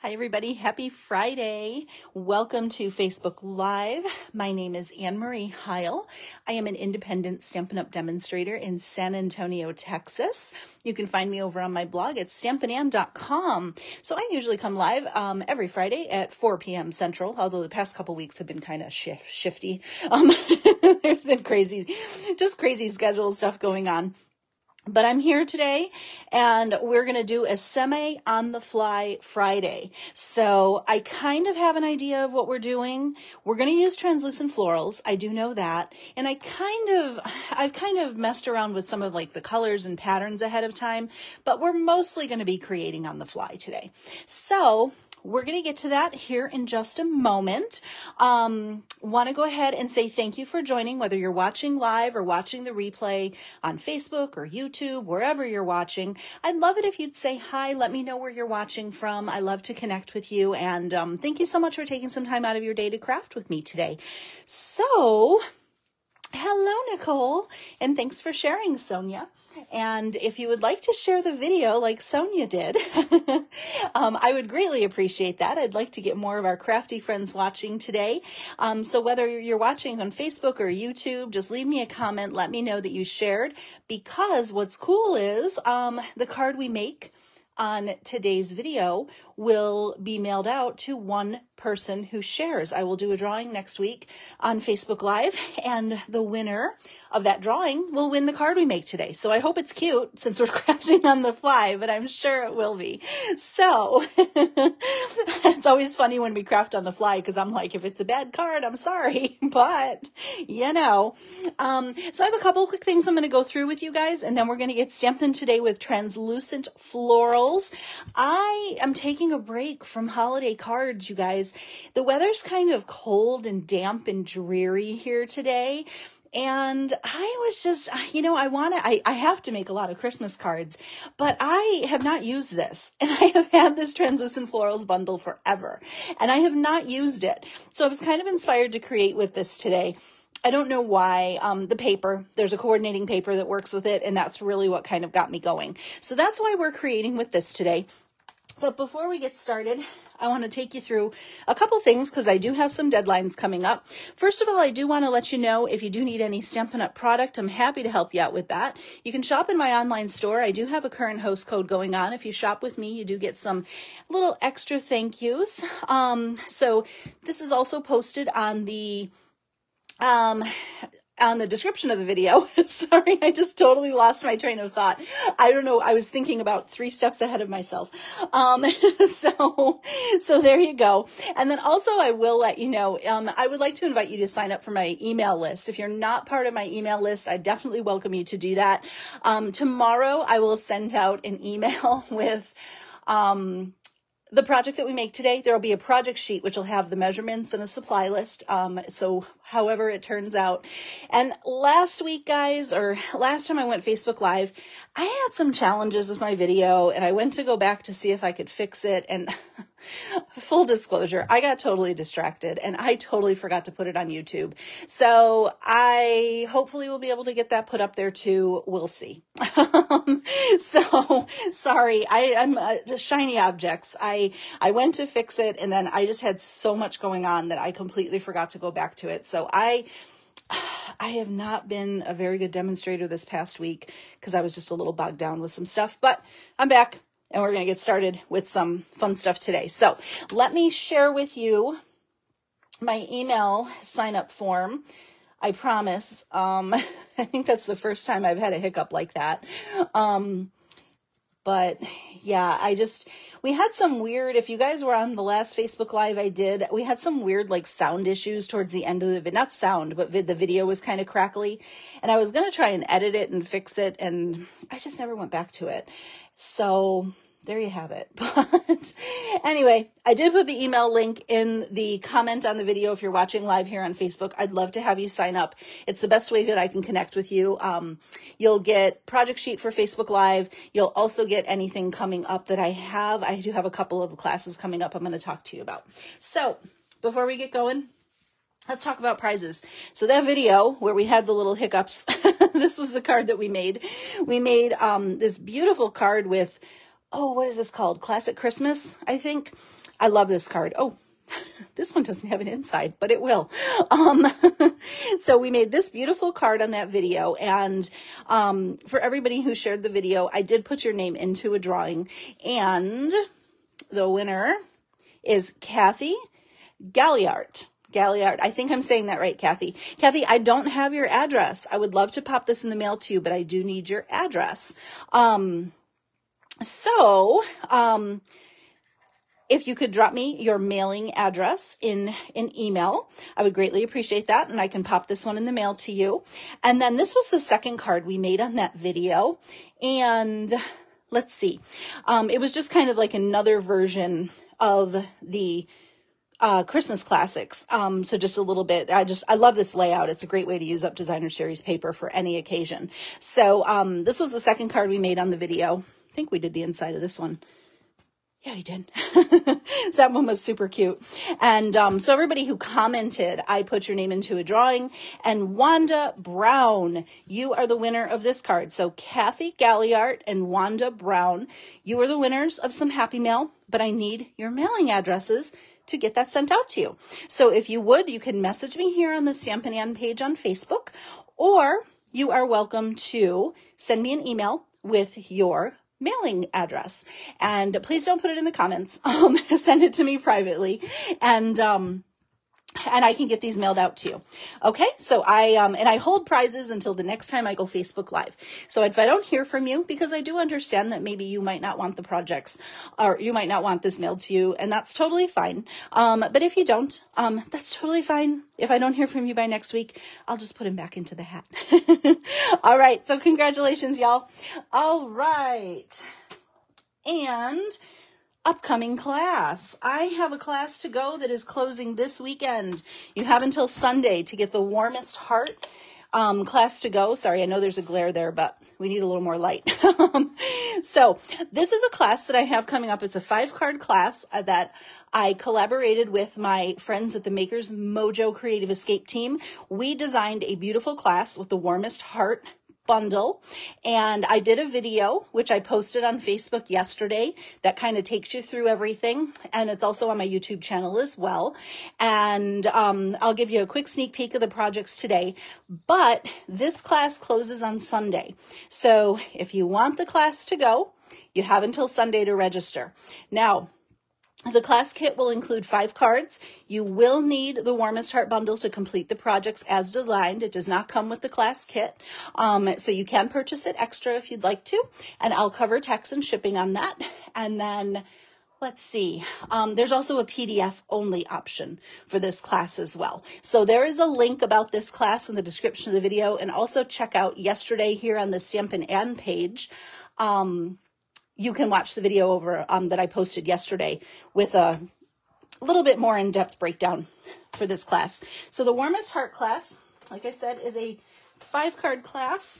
Hi, everybody. Happy Friday. Welcome to Facebook Live. My name is Anne Marie Heil. I am an independent Stampin' Up! Demonstrator in San Antonio, Texas. You can find me over on my blog at stampandann.com. So I usually come live every Friday at 4 p.m. Central, although the past couple weeks have been kind of shifty. There's been crazy schedule stuff going on. But I'm here today, and we're going to do a semi-on-the-fly Friday. So I kind of have an idea of what we're doing. We're going to use translucent florals. I do know that. And I've kind of messed around with some of like the colors and patterns ahead of time, but we're mostly going to be creating on the fly today. So we're going to get to that here in just a moment. Want to go ahead and say thank you for joining, whether you're watching live or watching the replay on Facebook or YouTube, wherever you're watching. I'd love it if you'd say hi. Let me know where you're watching from. I love to connect with you. And thank you so much for taking some time out of your day to craft with me today. So, hello, Nicole, and thanks for sharing, Sonia. And if you would like to share the video like Sonia did, I would greatly appreciate that. I'd like to get more of our crafty friends watching today. So whether you're watching on Facebook or YouTube, just leave me a comment. Let me know that you shared, because what's cool is the card we make on today's video will be mailed out to one person who shares. I will do a drawing next week on Facebook Live, and the winner of that drawing will win the card we make today. So I hope it's cute since we're crafting on the fly, but I'm sure it will be. So it's always funny when we craft on the fly, because I'm like, if it's a bad card, I'm sorry, but you know. So I have a couple quick things I'm going to go through with you guys, and then we're going to get stamping today with translucent florals. I am taking a break from holiday cards, you guys. The weather's kind of cold and damp and dreary here today. And I was just, I have to make a lot of Christmas cards, but I have not used this. And I have had this translucent florals bundle forever, and I have not used it. So I was kind of inspired to create with this today. I don't know why. The paper, there's a coordinating paper that works with it, and that's really what kind of got me going. So that's why we're creating with this today. But before we get started, I want to take you through a couple things, because I do have some deadlines coming up. First of all, I do want to let you know if you do need any Stampin' Up! Product, I'm happy to help you out with that. You can shop in my online store. I do have a current host code going on. If you shop with me, you do get some little extra thank yous. So this is also posted on the description of the video. Sorry, I just totally lost my train of thought. I don't know. I was thinking about 3 steps ahead of myself. So there you go. And then also I will let you know, I would like to invite you to sign up for my email list. If you're not part of my email list, I definitely welcome you to do that. Tomorrow I will send out an email with, the project that we make today. There will be a project sheet which will have the measurements and a supply list. So however it turns out. And last week, guys, or last time I went Facebook Live, I had some challenges with my video, and I went to go back to see if I could fix it. And full disclosure, I got totally distracted, and I totally forgot to put it on YouTube. So I hopefully will be able to get that put up there too. We'll see. So sorry, I'm shiny objects. I went to fix it, and then I just had so much going on that I completely forgot to go back to it. So I have not been a very good demonstrator this past week, because I was just a little bogged down with some stuff, but I'm back, and we're going to get started with some fun stuff today. So let me share with you my email sign-up form. I promise. I think that's the first time I've had a hiccup like that. But yeah, we had some weird, if you guys were on the last Facebook Live I did, we had some weird like sound issues towards the end of the video. Not sound, but the video was kind of crackly. And I was going to try and edit it and fix it, and I just never went back to it. So there you have it. But anyway, I did put the email link in the comment on the video if you're watching live here on Facebook. I'd love to have you sign up. It's the best way that I can connect with you. You'll get project sheet for Facebook Live. You'll also get anything coming up that I have. I do have a couple of classes coming up I'm going to talk to you about. So before we get going, let's talk about prizes. So that video where we had the little hiccups, this was the card that we made. We made this beautiful card with, oh, what is this called? Classic Christmas, I think. I love this card. Oh, this one doesn't have an inside, but it will. Um, so we made this beautiful card on that video. And for everybody who shared the video, I did put your name into a drawing. And the winner is Kathy Galliart. Galliard. I think I'm saying that right, Kathy. Kathy, I don't have your address. I would love to pop this in the mail to you, but I do need your address. If you could drop me your mailing address in an email, I would greatly appreciate that. And I can pop this one in the mail to you. And then this was the second card we made on that video. And let's see. It was just kind of like another version of the Christmas classics. So just a little bit, I love this layout. It's a great way to use up designer series paper for any occasion. So, this was the second card we made on the video. I think we did the inside of this one. Yeah, we did. That one was super cute. And, so everybody who commented, I put your name into a drawing, and Wanda Brown, you are the winner of this card. So Kathy Galliart and Wanda Brown, you are the winners of some Happy Mail, but I need your mailing addresses to get that sent out to you. So if you would, you can message me here on the Stampin' Ann page on Facebook, or you are welcome to send me an email with your mailing address. And please don't put it in the comments. Send it to me privately, and I can get these mailed out to you. Okay. So I hold prizes until the next time I go Facebook Live. So if I don't hear from you, because I do understand that maybe you might not want the projects, or you might not want this mailed to you, and that's totally fine. But if you don't, that's totally fine. If I don't hear from you by next week, I'll just put them back into the hat. All right. So congratulations, y'all. All right. And upcoming class. I have a class to go that is closing this weekend. You have until Sunday to get the Warmest Heart class to go. Sorry, I know there's a glare there, but we need a little more light. So this is a class that I have coming up. It's a 5-card class that I collaborated with my friends at the Makers Mojo Creative Escape team. We designed a beautiful class with the Warmest Heart bundle, and I did a video which I posted on Facebook yesterday that kind of takes you through everything, and it's also on my YouTube channel as well. And I'll give you a quick sneak peek of the projects today, but this class closes on Sunday. So if you want the class to go, you have until Sunday to register. Now, the class kit will include 5 cards. You will need the Warmest Heart bundles to complete the projects as designed. It does not come with the class kit. So you can purchase it extra if you'd like to, and I'll cover tax and shipping on that. And then let's see, there's also a PDF only option for this class as well. So there is a link about this class in the description of the video, and also check out yesterday here on the Stampin' Ann page. You can watch the video over that I posted yesterday with a little bit more in-depth breakdown for this class. So the Warmest Heart class, like I said, is a 5-card class.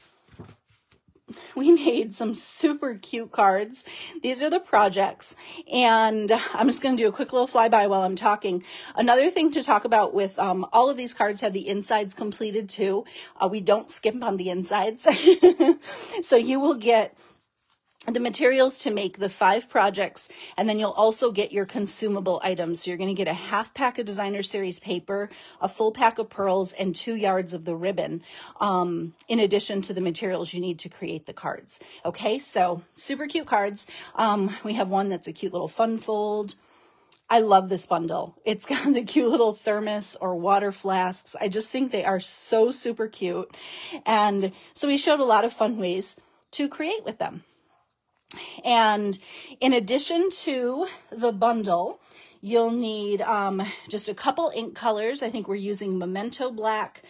We made some super cute cards. These are the projects, and I'm just going to do a quick little flyby while I'm talking. Another thing to talk about with all of these cards have the insides completed too. We don't skip on the insides. So you will get the materials to make the 5 projects, and then you'll also get your consumable items. So you're going to get a half pack of designer series paper, a full pack of pearls, and 2 yards of the ribbon, in addition to the materials you need to create the cards. Okay, so super cute cards. We have one that's a cute little fun fold. I love this bundle. It's got the cute little thermos or water flasks. I just think they are so super cute. And so we showed a lot of fun ways to create with them. And in addition to the bundle, you'll need just a couple ink colors. I think we're using Memento Black,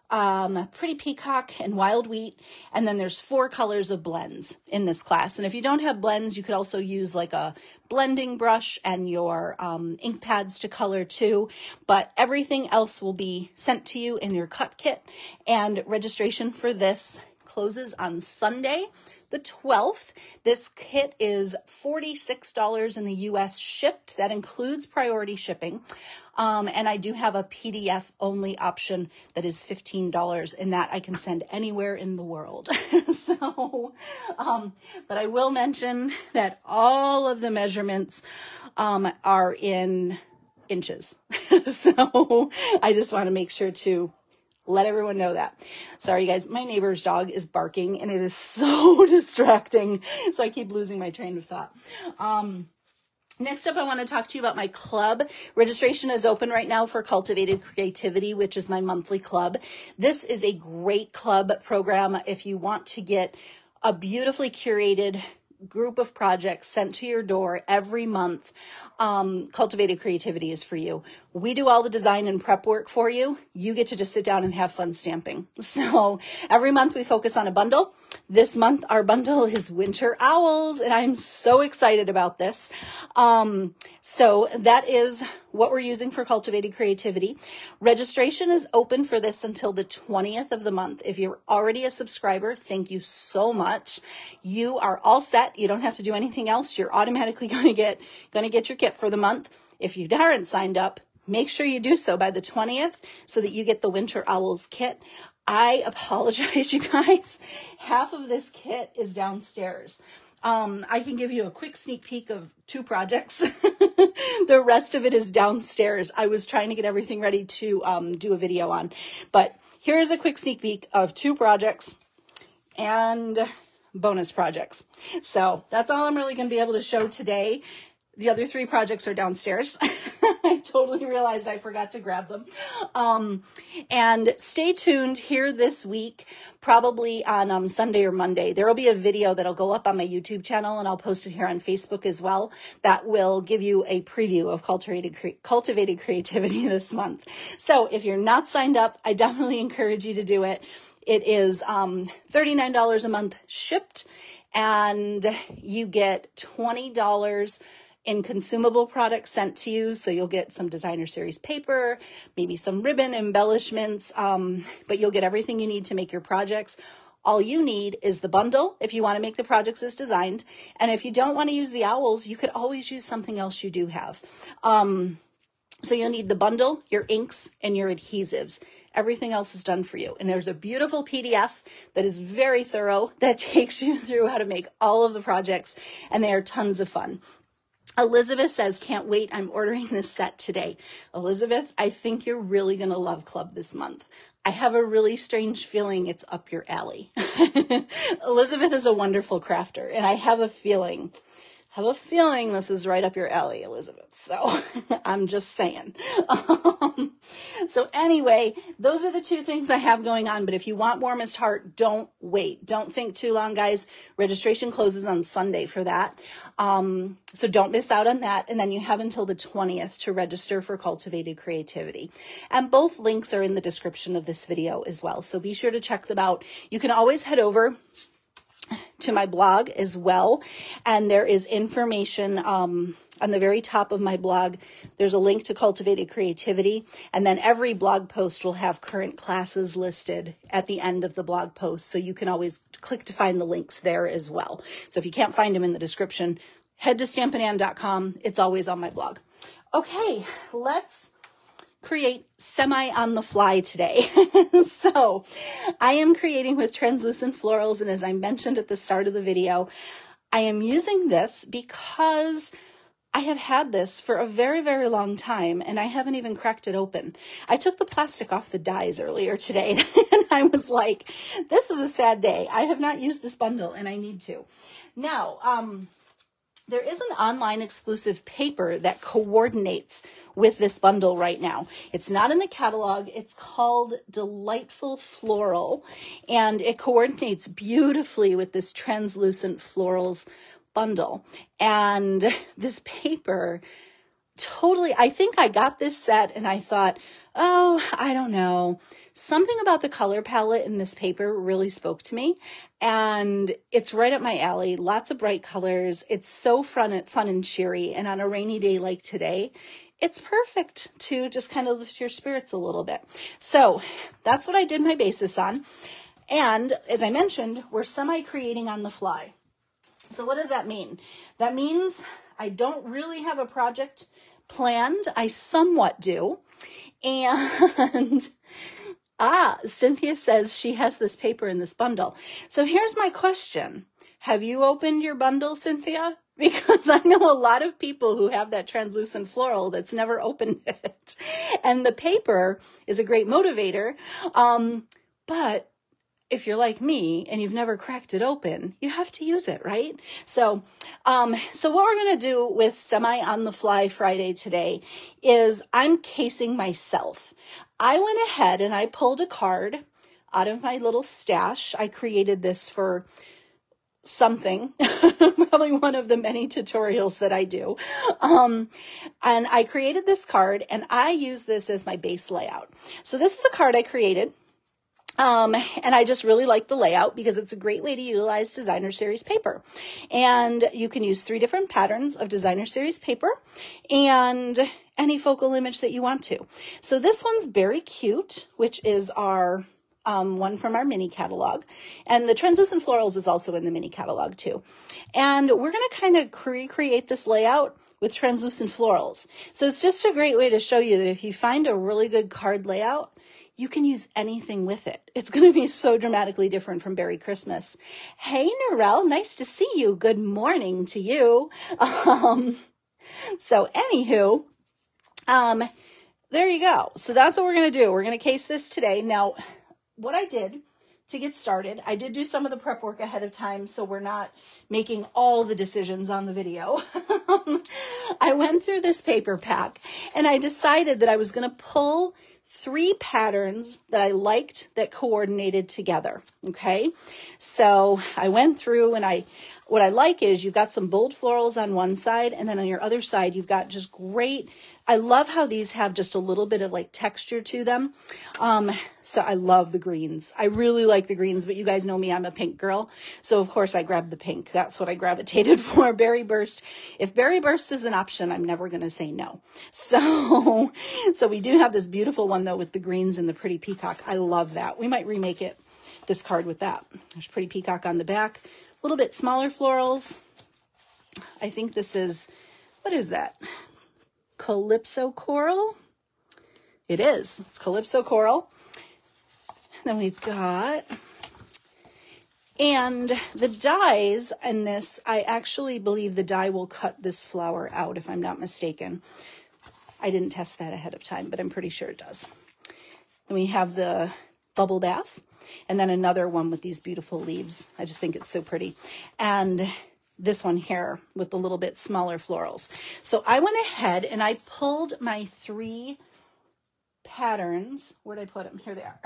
Pretty Peacock, and Wild Wheat. And then there's 4 colors of blends in this class. And if you don't have blends, you could also use like a blending brush and your ink pads to color too. But everything else will be sent to you in your cut kit. And registration for this closes on Sunday, the the 12th. This kit is $46 in the US shipped. That includes priority shipping. And I do have a PDF only option that is $15, and that I can send anywhere in the world. But I will mention that all of the measurements are in inches. So I just want to make sure to let everyone know that. Sorry, guys, my neighbor's dog is barking and it is so distracting. So I keep losing my train of thought. Next up, I want to talk to you about my club. Registration is open right now for Cultivated Creativity, which is my monthly club. This is a great club program if you want to get a beautifully curated group of projects sent to your door every month. Cultivated Creativity is for you. We do all the design and prep work for you. You get to just sit down and have fun stamping. So every month we focus on a bundle. This month our bundle is Winter Owls, and I'm so excited about this. So that is what we're using for Cultivated Creativity. Registration is open for this until the 20th of the month. If you're already a subscriber, thank you so much. You are all set. You don't have to do anything else. You're automatically going to get your kit for the month. If you aren't signed up, make sure you do so by the 20th so that you get the Winter Owls kit. I apologize, you guys. Half of this kit is downstairs. I can give you a quick sneak peek of 2 projects. The rest of it is downstairs. I was trying to get everything ready to do a video on. But here's a quick sneak peek of 2 projects and bonus projects. So that's all I'm really going to be able to show today. The other 3 projects are downstairs. I totally realized I forgot to grab them. And stay tuned here this week, probably on Sunday or Monday. There will be a video that'll go up on my YouTube channel, and I'll post it here on Facebook as well. That will give you a preview of Cultivated Creativity this month. So if you're not signed up, I definitely encourage you to do it. It is $39 a month shipped, and you get $20 in consumable products sent to you. So you'll get some designer series paper, maybe some ribbon embellishments, but you'll get everything you need to make your projects. All you need is the bundle if you want to make the projects as designed. And if you don't want to use the owls, you could always use something else you do have. So you'll need the bundle, your inks, and your adhesives. Everything else is done for you. And there's a beautiful PDF that is very thorough that takes you through how to make all of the projects, and they are tons of fun. Elizabeth says, can't wait. I'm ordering this set today. Elizabeth, I think you're really going to love Club this month. I have a really strange feeling it's up your alley. Elizabeth is a wonderful crafter, and I have a feeling this is right up your alley, Elizabeth. So I'm just saying. So anyway, those are the 2 things I have going on. But if you want Warmest Heart, don't wait. Don't think too long, guys. Registration closes on Sunday for that. So don't miss out on that. And then you have until the 20th to register for Cultivated Creativity. And both links are in the description of this video as well. So be sure to check them out. You can always head over to my blog as well, and there is information on the very top of my blog. There's a link to Cultivated Creativity, and then every blog post will have current classes listed at the end of the blog post, so you can always click to find the links there as well. So if you can't find them in the description, head to stampindann.com. It's always on my blog. Okay, let's create semi on the fly today. So I am creating with translucent florals, and as I mentioned at the start of the video, I am using this because I have had this for a very, very long time, and I haven't even cracked it open. I took the plastic off the dies earlier today, and I was like, this is a sad day. I have not used this bundle, and I need to. Now, there is an online exclusive paper that coordinates with this bundle right now. It's not in the catalog. It's called Delightful Floral, and it coordinates beautifully with this translucent florals bundle. And this paper totally, I think I got this set and I thought, oh, I don't know. Something about the color palette in this paper really spoke to me, and it's right up my alley. Lots of bright colors. It's so fun and cheery, and on a rainy day like today, it's perfect to just kind of lift your spirits a little bit. So that's what I did my basis on. And as I mentioned, we're semi-creating on the fly. So what does that mean? That means I don't really have a project planned. I somewhat do. And Cynthia says she has this paper in this bundle. So here's my question. Have you opened your bundle, Cynthia? Because I know a lot of people who have that translucent floral that's never opened it. And the paper is a great motivator. But if you're like me and you've never cracked it open, you have to use it, right? So what we're going to do with Semi on the Fly Friday today is I'm casing myself. I went ahead and I pulled a card out of my little stash. I created this for something, probably one of the many tutorials that I do. And I created this card and I use this as my base layout. So this is a card I created. And I just really like the layout because it's a great way to utilize designer series paper. And you can use 3 different patterns of designer series paper and any focal image that you want to. So this one's Very Cute, which is our one from our mini catalog. And the Translucent Florals is also in the mini catalog too. And we're going to kind of recreate this layout with Translucent Florals. So it's just a great way to show you that if you find a really good card layout, you can use anything with it. It's going to be so dramatically different from Berry Christmas. Hey, Narelle, nice to see you. Good morning to you. So anywho, there you go. So that's what we're going to do. We're going to case this today. Now, what I did to get started, I did do some of the prep work ahead of time, so we're not making all the decisions on the video. I went through this paper pack and I decided that I was going to pull 3 patterns that I liked that coordinated together. Okay. So I went through and what I like is you've got some bold florals on one side and then on your other side, you've got just great, I love how these have just a little bit of like texture to them. So I love the greens. I really like the greens, but you guys know me, I'm a pink girl. So of course I grabbed the pink. That's what I gravitated for. Berry Burst. If Berry Burst is an option, I'm never going to say no. So we do have this beautiful one though with the greens and the pretty peacock. I love that. We might remake this card with that. There's pretty peacock on the back, a little bit smaller florals. I think this is, what is that? Calypso Coral. It is. It's Calypso Coral. Then we've got, and the dies in this, I actually believe the die will cut this flower out if I'm not mistaken. I didn't test that ahead of time, but I'm pretty sure it does. Then we have the bubble bath and then another one with these beautiful leaves. I just think it's so pretty. And this one here with the little bit smaller florals. So I went ahead and I pulled my 3 patterns. Where'd I put them? Here they are.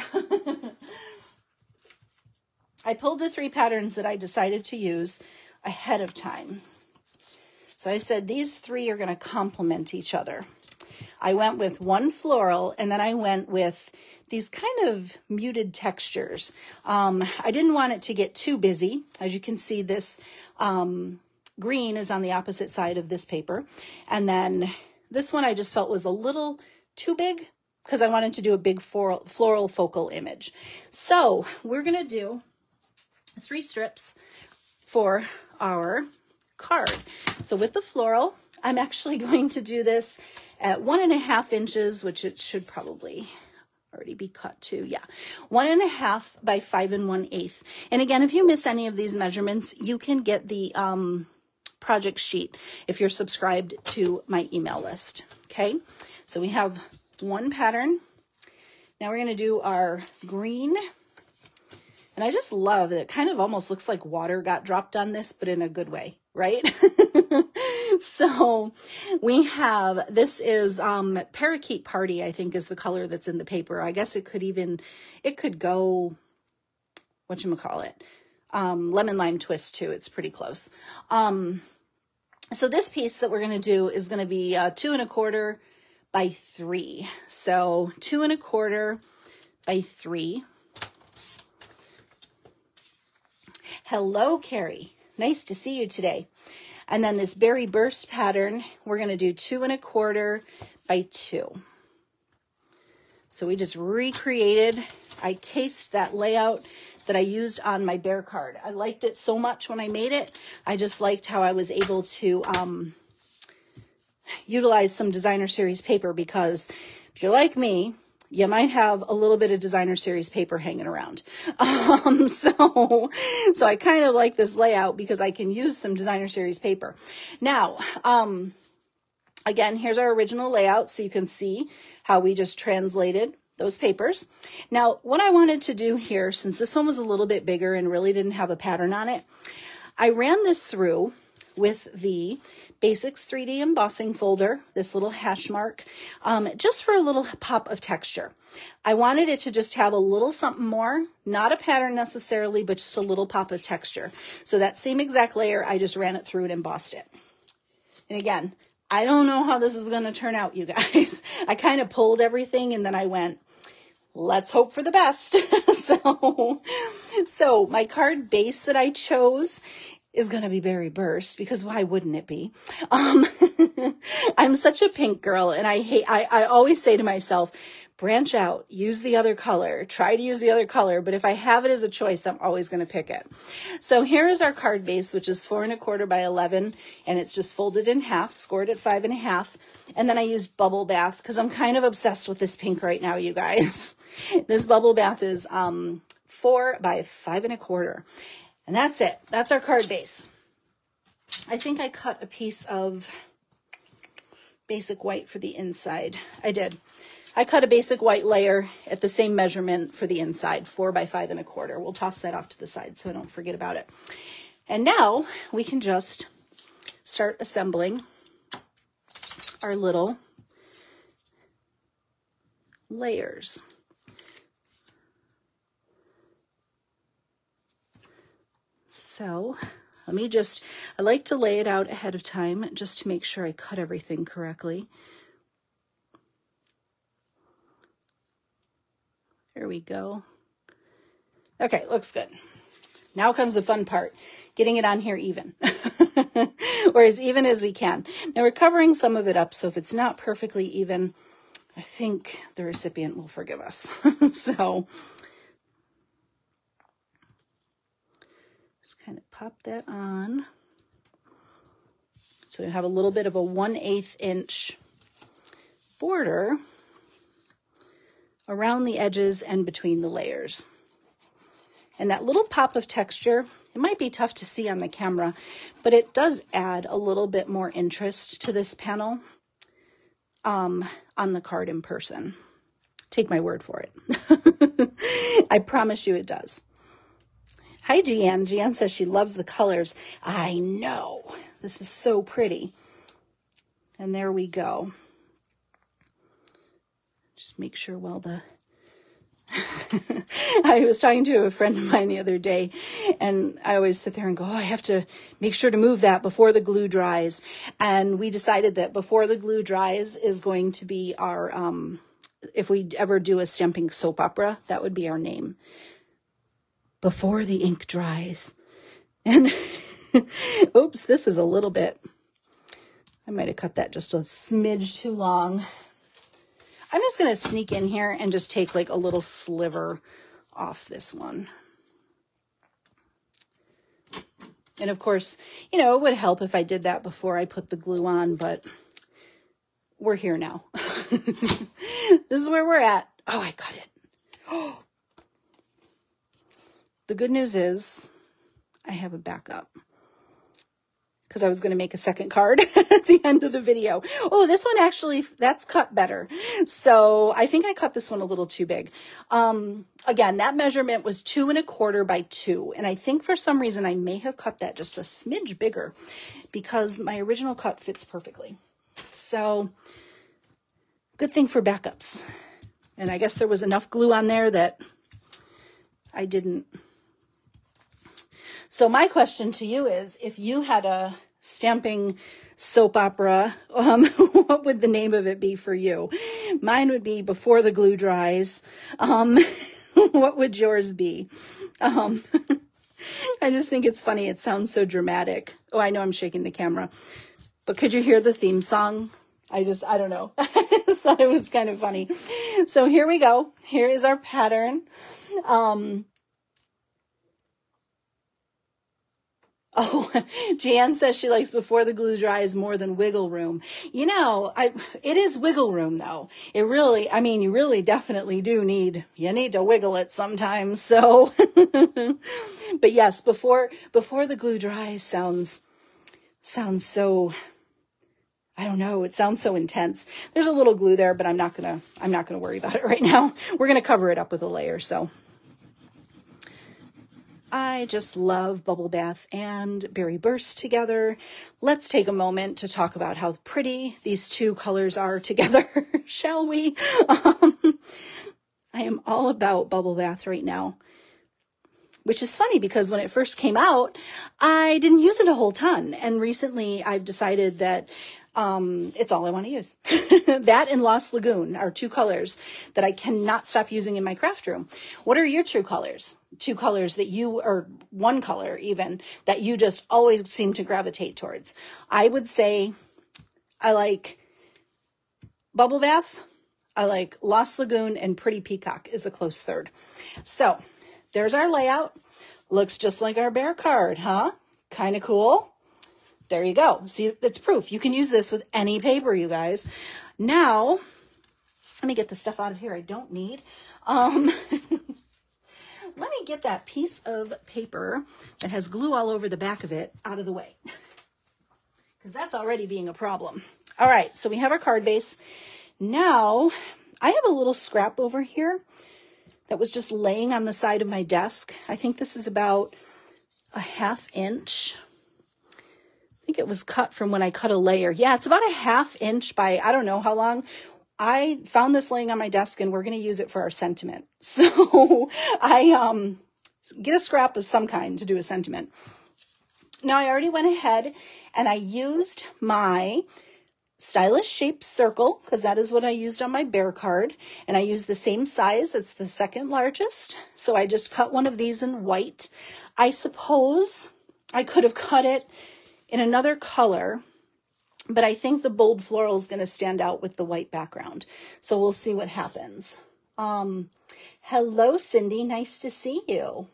I pulled the 3 patterns that I decided to use ahead of time. So I said these 3 are going to complement each other. I went with one floral and then I went with these kind of muted textures. I didn't want it to get too busy. As you can see, this green is on the opposite side of this paper. And then this one I just felt was a little too big because I wanted to do a big floral focal image. So we're going to do 3 strips for our card. So with the floral, I'm actually going to do this at 1.5 inches, which it should probably already be cut to. Yeah. 1.5 by 5 1/8. And again, if you miss any of these measurements, you can get the project sheet if you're subscribed to my email list. Okay. So we have one pattern. Now we're going to do our green. And I just love that it kind of almost looks like water got dropped on this, but in a good way, right? So we have, this is Parakeet Party, I think is the color that's in the paper. I guess it could go, whatchamacallit, Lemon Lime Twist too. It's pretty close. So this piece that we're going to do is going to be 2 1/4 by 3. So 2 1/4 by 3. Hello, Carrie. Nice to see you today. And then this Berry Burst pattern, we're going to do 2 1/4 by 2. So we just recreated, I cased that layout that I used on my bear card. I liked it so much when I made it. I just liked how I was able to utilize some designer series paper, because if you're like me, you might have a little bit of designer series paper hanging around. So I kind of like this layout because I can use some designer series paper. Now, again, here's our original layout, so you can see how we just translated those papers. Now, what I wanted to do here, since this one was a little bit bigger and really didn't have a pattern on it, I ran this through with the Basics 3D embossing folder, this little hash mark, just for a little pop of texture. I wanted it to just have a little something more, not a pattern necessarily, but just a little pop of texture. So that same exact layer, I just ran it through and embossed it. And again, I don't know how this is going to turn out, you guys. I kind of pulled everything and then I went, let's hope for the best. So my card base that I chose is going to be Berry Burst, because why wouldn't it be? I'm such a pink girl, and I always say to myself, branch out, use the other color, try to use the other color. But if I have it as a choice, I'm always going to pick it. So here is our card base, which is 4 1/4 by 11. And it's just folded in half, scored at 5 1/2. And then I used Bubble Bath because I'm kind of obsessed with this pink right now, you guys. This Bubble Bath is 4 by 5 1/4. And that's it. That's our card base. I think I cut a piece of basic white for the inside. I did. I cut a basic white layer at the same measurement for the inside, 4 by 5 1/4. We'll toss that off to the side so I don't forget about it. And now we can just start assembling our little layers. So I like to lay it out ahead of time just to make sure I cut everything correctly. There we go. Okay, looks good. Now comes the fun part, getting it on here even, or as even as we can. Now we're covering some of it up, so if it's not perfectly even, I think the recipient will forgive us. So just kind of pop that on. So you have a little bit of a 1/8 inch border around the edges and between the layers. And that little pop of texture, it might be tough to see on the camera, but it does add a little bit more interest to this panel on the card in person. Take my word for it. I promise you it does. Hi, Jeanne. Jeanne says she loves the colors. I know. This is so pretty. And there we go. Just make sure I was talking to a friend of mine the other day, and I always sit there and go, oh, I have to make sure to move that before the glue dries. And we decided that before the glue dries is going to be our, if we ever do a stamping soap opera, that would be our name. Before the ink dries. And oops, this is a little bit, I might have cut that just a smidge too long. I'm just going to sneak in here and just take like a little sliver off this one. And of course, it would help if I did that before I put the glue on, but we're here now. This is where we're at. Oh, I cut it. Oh. The good news is I have a backup, because I was going to make a second card at the end of the video. Oh, this one actually, that's cut better. So I think I cut this one a little too big. Again, that measurement was 2 1/4 by 2. And I think for some reason I may have cut that just a smidge bigger because my original cut fits perfectly. So good thing for backups. And I guess there was enough glue on there that I didn't. So my question to you is, if you had a stamping soap opera, what would the name of it be for you? Mine would be Before the Glue Dries. What would yours be? I just think it's funny. It sounds so dramatic. Oh, I know I'm shaking the camera. But could you hear the theme song? I don't know. I just thought it was kind of funny. So here we go. Here is our pattern. Oh, Jan says she likes before the glue dries more than wiggle room. You know, it is wiggle room though. It really, I mean, you really definitely do you need to wiggle it sometimes. So, but yes, before the glue dries sounds so, I don't know. It sounds so intense. There's a little glue there, but I'm not going to worry about it right now. We're going to cover it up with a layer. So I just love Bubble Bath and Berry Burst together. Let's take a moment to talk about how pretty these two colors are together, shall we? I am all about Bubble Bath right now, which is funny because when it first came out, I didn't use it a whole ton. And recently I've decided that it's all I want to use. That and Lost Lagoon are two colors that I cannot stop using in my craft room. What are your true colors? Two colors that or one color even, that you just always seem to gravitate towards. I would say I like Bubble Bath. I like Lost Lagoon, and Pretty Peacock is a close third. So there's our layout. Looks just like our bear card, huh? Kind of cool. There you go. See, it's proof. You can use this with any paper, you guys. Now, let me get the stuff out of here I don't need. Let me get that piece of paper that has glue all over the back of it out of the way, because that's already being a problem. All right, so we have our card base. Now, I have a little scrap over here that was just laying on the side of my desk. I think this is about a 1/2 inch. I think it was cut from when I cut a layer. Yeah, it's about a 1/2 inch by, I don't know how long. I found this laying on my desk and we're going to use it for our sentiment. So I get a scrap of some kind to do a sentiment. Now I already went ahead and I used my stylish shaped circle, because that is what I used on my bear card. And I used the same size. It's the second largest. So I just cut one of these in white. I suppose I could have cut it in another color, but I think the bold floral is going to stand out with the white background. So we'll see what happens. Hello, Cindy. Nice to see you.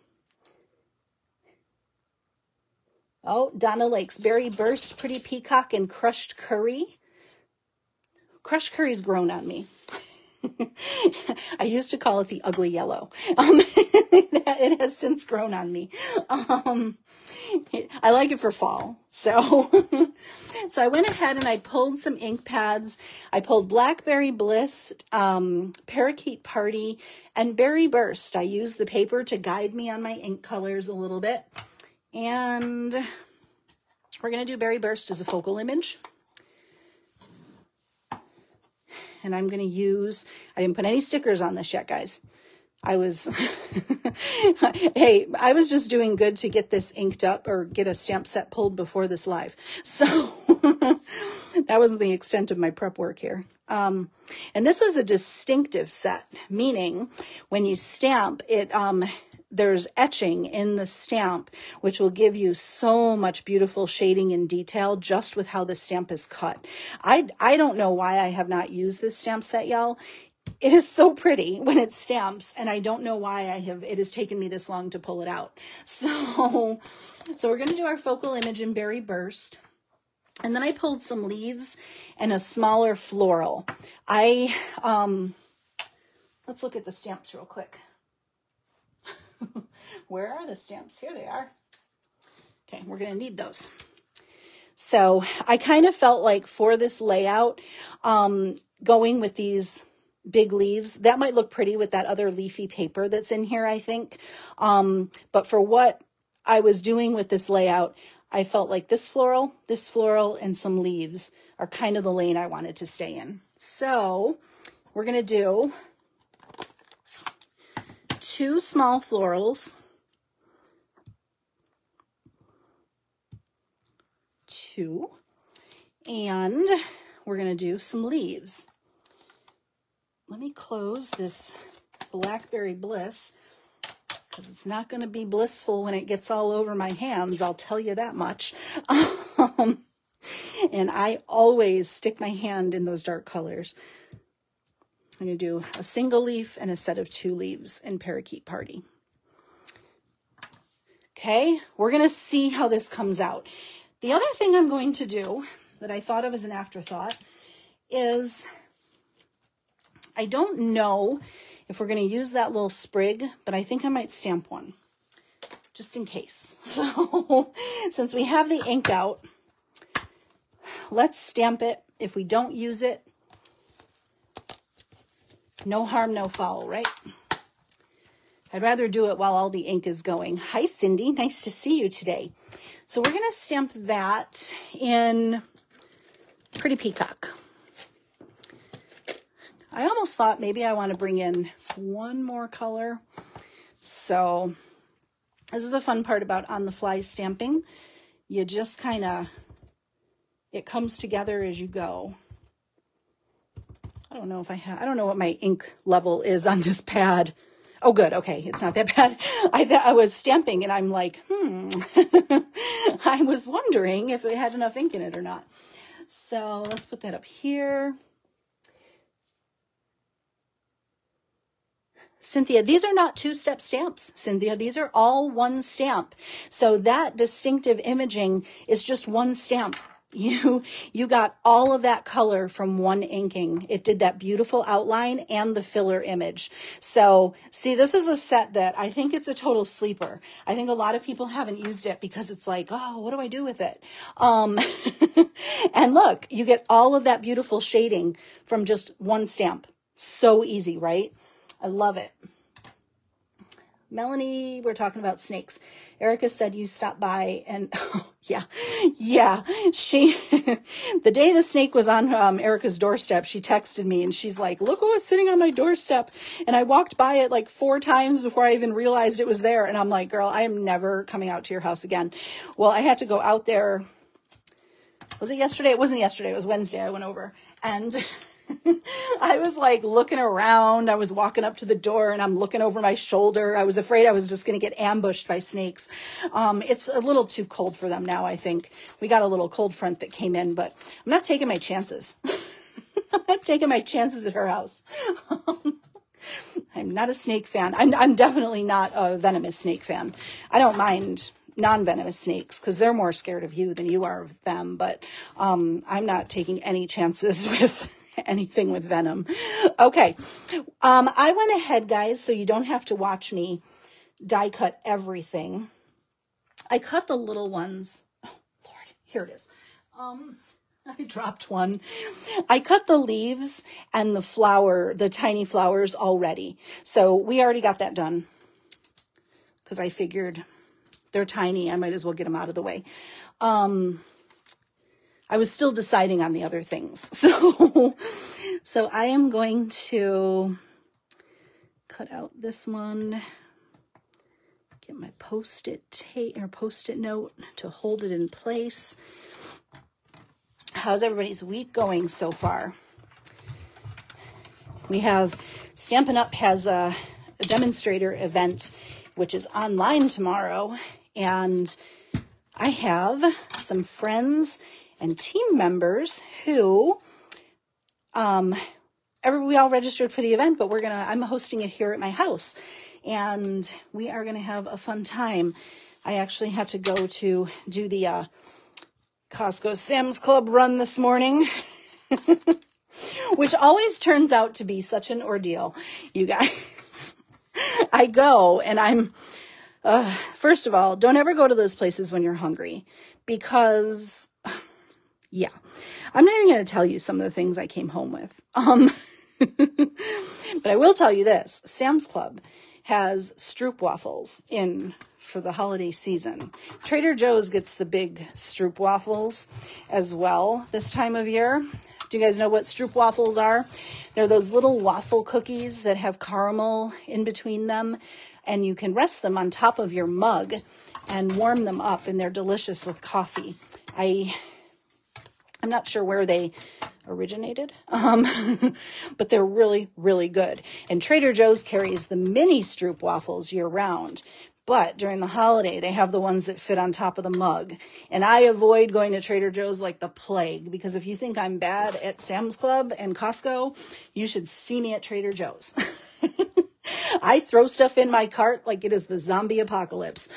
Oh, Donna likes Berry Burst, Pretty Peacock, and Crushed Curry. Crushed Curry's grown on me. I used to call it the ugly yellow. It has since grown on me. I like it for fall. So I went ahead and I pulled some ink pads. I pulled Blackberry Bliss, Parakeet Party, and Berry Burst. I used the paper to guide me on my ink colors a little bit. And we're going to do Berry Burst as a focal image. And I'm going to use, I didn't put any stickers on this yet, guys. I was just doing good to get this inked up or get a stamp set pulled before this live. So that was the extent of my prep work here. And this is a distinctive set, meaning when you stamp it, there's etching in the stamp, which will give you so much beautiful shading and detail just with how the stamp is cut. I don't know why I have not used this stamp set, y'all. It is so pretty when it stamps, and I don't know why it has taken me this long to pull it out. So we're going to do our focal image in Berry Burst. And then I pulled some leaves and a smaller floral. Let's look at the stamps real quick. Where are the stamps? Here they are. Okay, we're going to need those. So I kind of felt like for this layout, going with these big leaves, that might look pretty with that other leafy paper that's in here, I think. But for what I was doing with this layout, I felt like this floral, and some leaves are kind of the lane I wanted to stay in. So we're going to do 2 small florals, 2, and we're going to do some leaves. Let me close this Blackberry Bliss, because it's not going to be blissful when it gets all over my hands, I'll tell you that much. And I always stick my hand in those dark colors. I'm going to do a single leaf and a set of 2 leaves in Parakeet Party. Okay, we're going to see how this comes out. The other thing I'm going to do that I thought of as an afterthought is, I don't know if we're going to use that little sprig, but I think I might stamp one just in case. So since we have the ink out, let's stamp it. If we don't use it, no harm, no foul, right? I'd rather do it while all the ink is going. Hi, Cindy. Nice to see you today. So we're going to stamp that in Pretty Peacock. I almost thought maybe I want to bring in one more color. So this is a fun part about on the fly stamping. You just kind of, it comes together as you go. I don't know if I don't know what my ink level is on this pad. Oh, good. Okay. It's not that bad. I was stamping and I'm like, I was wondering if it had enough ink in it or not. So let's put that up here. Cynthia, these are not two-step stamps, Cynthia. These are all one stamp. So that distinctive imaging is just one stamp. You got all of that color from one inking. It did that beautiful outline and the filler image. So see, this is a set that I think it's a total sleeper. I think a lot of people haven't used it because it's like, oh, what do I do with it? And look, you get all of that beautiful shading from just one stamp. So easy, right? I love it. Melanie, we're talking about snakes. Erica said you stopped by and yeah. She, the day the snake was on Erica's doorstep, she texted me and she's like, look who was sitting on my doorstep. And I walked by it like 4 times before I even realized it was there. And I'm like, girl, I am never coming out to your house again. Well, I had to go out there. Was it yesterday? It wasn't yesterday. It was Wednesday. I went over and I was like looking around. I was walking up to the door and I'm looking over my shoulder. I was afraid I was just going to get ambushed by snakes. It's a little too cold for them now, I think. We got a little cold front that came in, but I'm not taking my chances. I'm not taking my chances at her house. I'm not a snake fan. I'm definitely not a venomous snake fan. I don't mind non-venomous snakes because they're more scared of you than you are of them. But I'm not taking any chances with anything with venom. Okay. I went ahead, guys, so you don't have to watch me die cut everything. I cut the little ones. Oh, Lord, here it is. I dropped one. I cut the leaves and the tiny flowers already. So we already got that done because I figured they're tiny. I might as well get them out of the way. I was still deciding on the other things. So I am going to cut out this one, get my post-it note to hold it in place. How's everybody's week going so far? We have Stampin' Up! Has a demonstrator event, which is online tomorrow. And I have some friends and team members who, we all registered for the event, but I'm hosting it here at my house and we are going to have a fun time. I actually had to go to do the, Costco Sam's Club run this morning, which always turns out to be such an ordeal, you guys. I go and I'm, first of all, don't ever go to those places when you're hungry because, yeah, I'm not even going to tell you some of the things I came home with. But I will tell you this, Sam's Club has stroop waffles in for the holiday season. Trader Joe's gets the big stroop waffles as well this time of year. Do you guys know what stroop waffles are? They're those little waffle cookies that have caramel in between them, and you can rest them on top of your mug and warm them up, and they're delicious with coffee. I'm not sure where they originated, but they're really, really good. And Trader Joe's carries the mini stroop waffles year round, but during the holiday, they have the ones that fit on top of the mug. And I avoid going to Trader Joe's like the plague, because if you think I'm bad at Sam's Club and Costco, you should see me at Trader Joe's. I throw stuff in my cart like it is the zombie apocalypse.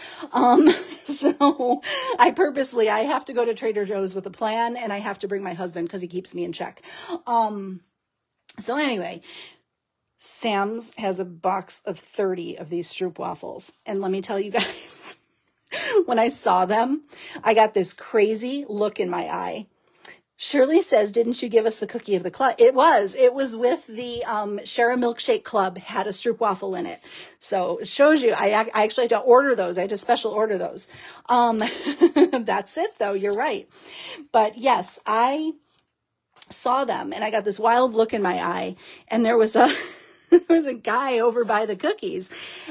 So I have to go to Trader Joe's with a plan, and I have to bring my husband because he keeps me in check. So anyway, Sam's has a box of 30 of these Stroop waffles. And let me tell you guys, when I saw them, I got this crazy look in my eye. Shirley says, didn't you give us the cookie of the club? It was with the Share a Milkshake Club, had a Stroop waffle in it. So it shows you, I actually had to order those. I had to special order those. That's it though. You're right. But yes, I saw them and I got this wild look in my eye, and there was a guy over by the cookies,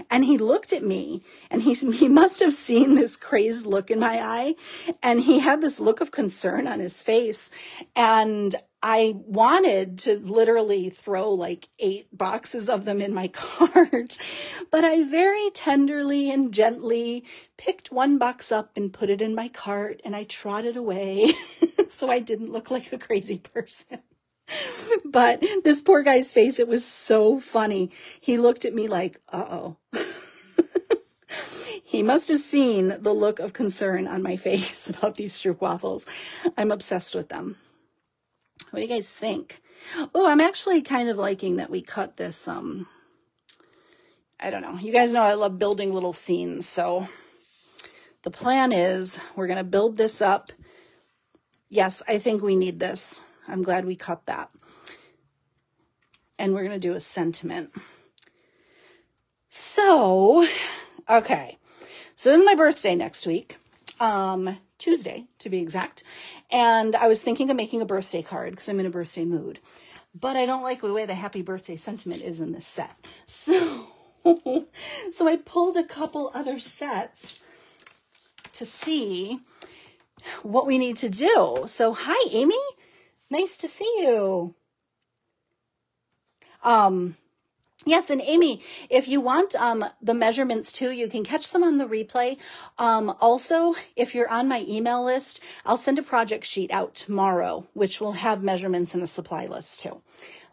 and he looked at me, and he must have seen this crazed look in my eye, and he had this look of concern on his face, and I wanted to literally throw like 8 boxes of them in my cart, but I very tenderly and gently picked one box up and put it in my cart, and I trotted away so I didn't look like a crazy person. But this poor guy's face, it was so funny. He looked at me like, uh-oh. He must have seen the look of concern on my face about these Stroop waffles. I'm obsessed with them. What do you guys think? Oh, I'm actually kind of liking that we cut this, I don't know. You guys know I love building little scenes. So the plan is we're going to build this up. Yes, I think we need this. I'm glad we cut that. And we're going to do a sentiment. So, okay. So this is my birthday next week. Tuesday, to be exact. And I was thinking of making a birthday card because I'm in a birthday mood. But I don't like the way the happy birthday sentiment is in this set. So I pulled a couple other sets to see what we need to do. So, hi, Amy. Nice to see you. Yes, and Amy, if you want the measurements too, you can catch them on the replay. Also, if you're on my email list, I'll send a project sheet out tomorrow, which will have measurements and a supply list too.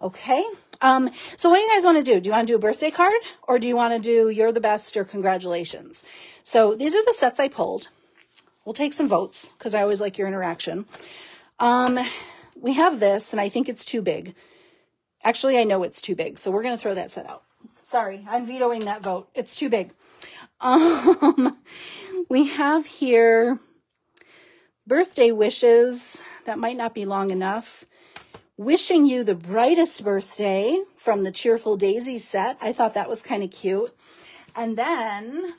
Okay. So what do you guys want to do? Do you want to do a birthday card, or do you want to do you're the best or congratulations? So these are the sets I pulled. We'll take some votes because I always like your interaction. We have this, and I think it's too big. Actually, I know it's too big, so we're going to throw that set out. Sorry, I'm vetoing that vote. It's too big. We have here birthday wishes. That might not be long enough. Wishing you the brightest birthday from the Cheerful Daisy set. I thought that was kind of cute. And then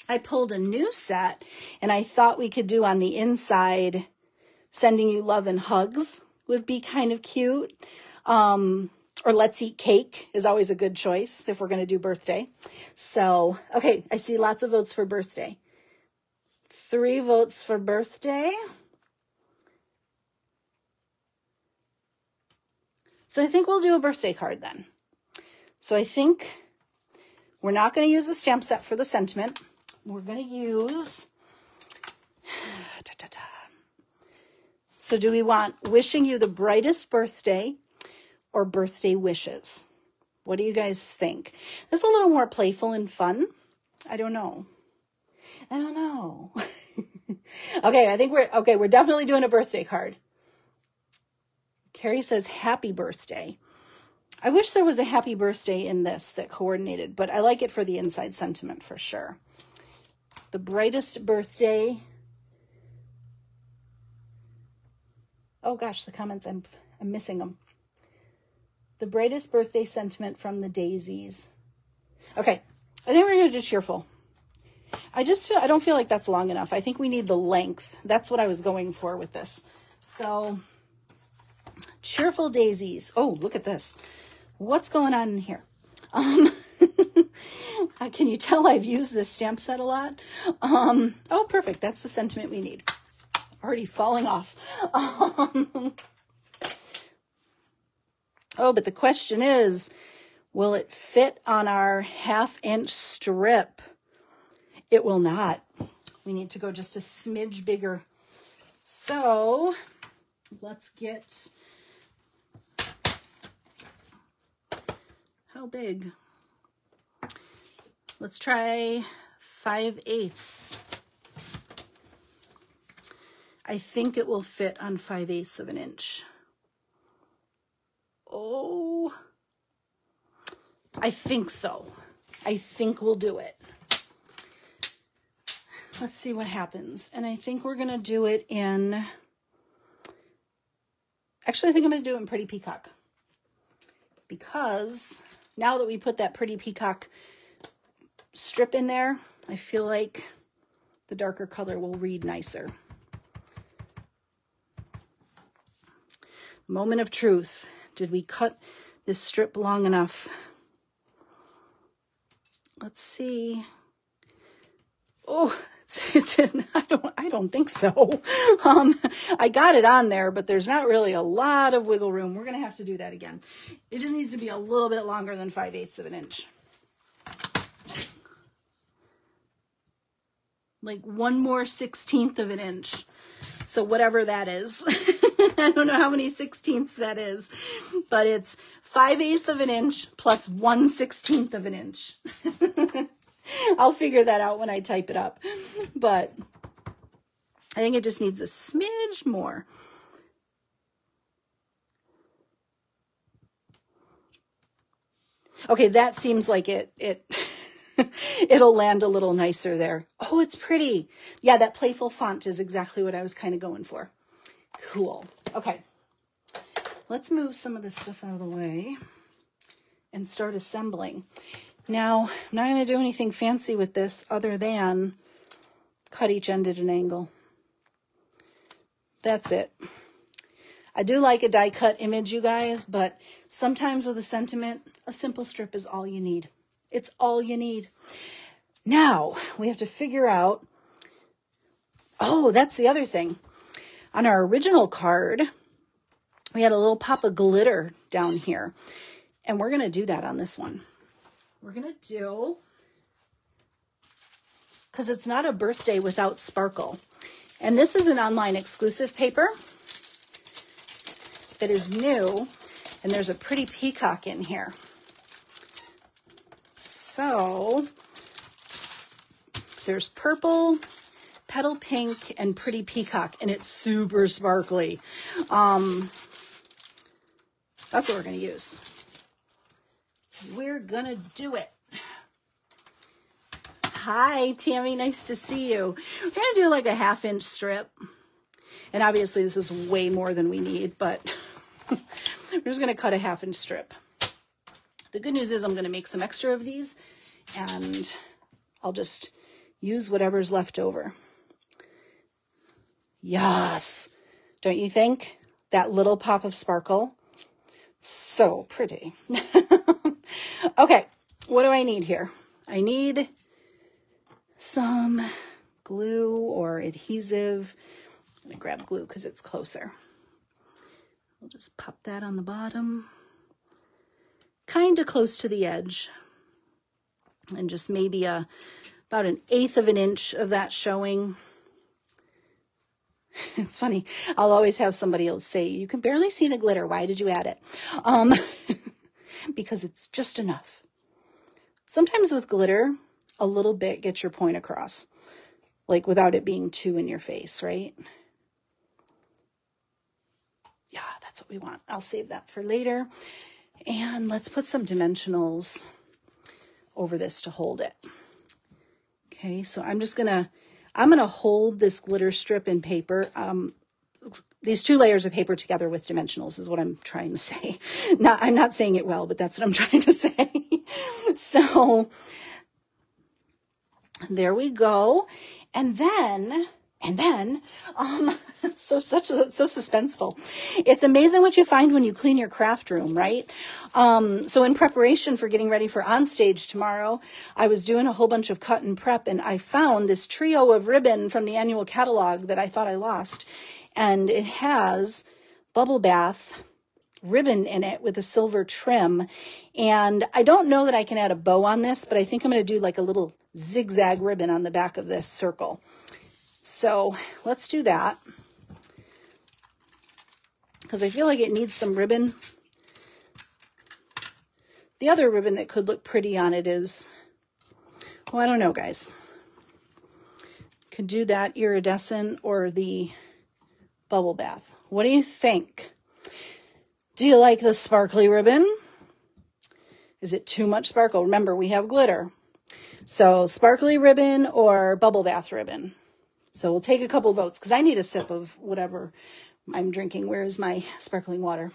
I pulled a new set, and I thought we could do on the inside, sending you love and hugs would be kind of cute. Or let's eat cake is always a good choice if we're going to do birthday. So, okay, I see lots of votes for birthday. 3 votes for birthday. So I think we'll do a birthday card then. So I think we're not going to use the stamp set for the sentiment. We're going to use... So do we want wishing you the brightest birthday or birthday wishes? What do you guys think? This is a little more playful and fun. I don't know. Okay, I think we're definitely doing a birthday card. Carrie says happy birthday. I wish there was a happy birthday in this that coordinated, but I like it for the inside sentiment for sure. The brightest birthday. Oh gosh, the comments, I'm missing them. The brightest birthday sentiment from the daisies. Okay, I think we're going to do cheerful. I don't feel like that's long enough. I think we need the length. That's what I was going for with this. So, cheerful daisies. Oh, look at this. What's going on in here? Can you tell I've used this stamp set a lot? Oh, perfect. That's the sentiment we need. Already falling off. Oh, but the question is, will it fit on our 1/2-inch strip? It will not. We need to go just a smidge bigger. So let's get, how big? Let's try 5/8. I think it will fit on 5/8 of an inch. Oh, I think so. I think we'll do it. Let's see what happens. And I think we're going to do it in, actually, I think I'm going to do it in Pretty Peacock. Because now that we put that Pretty Peacock strip in there, I feel like the darker color will read nicer. Moment of truth. Did we cut this strip long enough? Let's see. Oh, I don't think so. I got it on there, but there's not really a lot of wiggle room. We're going to have to do that again. It just needs to be a little bit longer than 5/8 of an inch. Like 1 more 16th of an inch. So whatever that is. I don't know how many 16ths that is, but it's 5/8 of an inch plus 1/16 of an inch. I'll figure that out when I type it up, but I think it just needs a smidge more. Okay, that seems like it'll land a little nicer there. Oh, it's pretty. Yeah, that playful font is exactly what I was kind of going for. Cool. Okay, let's move some of this stuff out of the way and start assembling. Now, I'm not going to do anything fancy with this other than cut each end at an angle. That's it. I do like a die cut image, you guys, but sometimes with a sentiment, a simple strip is all you need. It's all you need. Now, we have to figure out, oh, that's the other thing. On our original card, we had a little pop of glitter down here, and we're going to do that on this one. We're going to do, because it's not a birthday without sparkle. And this is an online exclusive paper that is new, and there's a Pretty Peacock in here. So there's purple, petal pink, and Pretty Peacock, and it's super sparkly. That's what we're going to use. We're going to do it. Hi, Tammy. Nice to see you. We're going to do like a 1/2 inch strip. And obviously this is way more than we need, but we're just going to cut a 1/2 inch strip. The good news is I'm going to make some extra of these, and I'll just use whatever's left over. Yes. Don't you think? That little pop of sparkle. So pretty. Okay, what do I need here? I need some glue or adhesive. I'm going to grab glue because it's closer. We'll just pop that on the bottom. Kind of close to the edge. And just maybe about 1/8 of an inch of that showing. It's funny. I'll always have somebody else say, you can barely see the glitter. Why did you add it? Because it's just enough. Sometimes with glitter, a little bit gets your point across. Like without it being too in your face, right? Yeah, that's what we want. I'll save that for later. And let's put some dimensionals over this to hold it. Okay, so I'm going to hold this glitter strip in paper. These 2 layers of paper together with dimensionals is what I'm trying to say. I'm not saying it well, but that's what I'm trying to say. So there we go. And then, so suspenseful. It's amazing what you find when you clean your craft room, right? So in preparation for getting ready for on stage tomorrow, I was doing a whole bunch of cut and prep, and I found this trio of ribbon from the annual catalog that I thought I lost. And it has bubble bath ribbon in it with a silver trim. And I don't know that I can add a bow on this, but I think I'm going to do like a little zigzag ribbon on the back of this circle. So let's do that, because I feel like it needs some ribbon. The other ribbon that could look pretty on it is Well, I don't know, guys. Could do that iridescent or the bubble bath. What do you think? Do you like the sparkly ribbon? Is it too much sparkle? Remember, we have glitter. So sparkly ribbon or bubble bath ribbon. So we'll take a couple votes because I need a sip of whatever I'm drinking. Where is my sparkling water?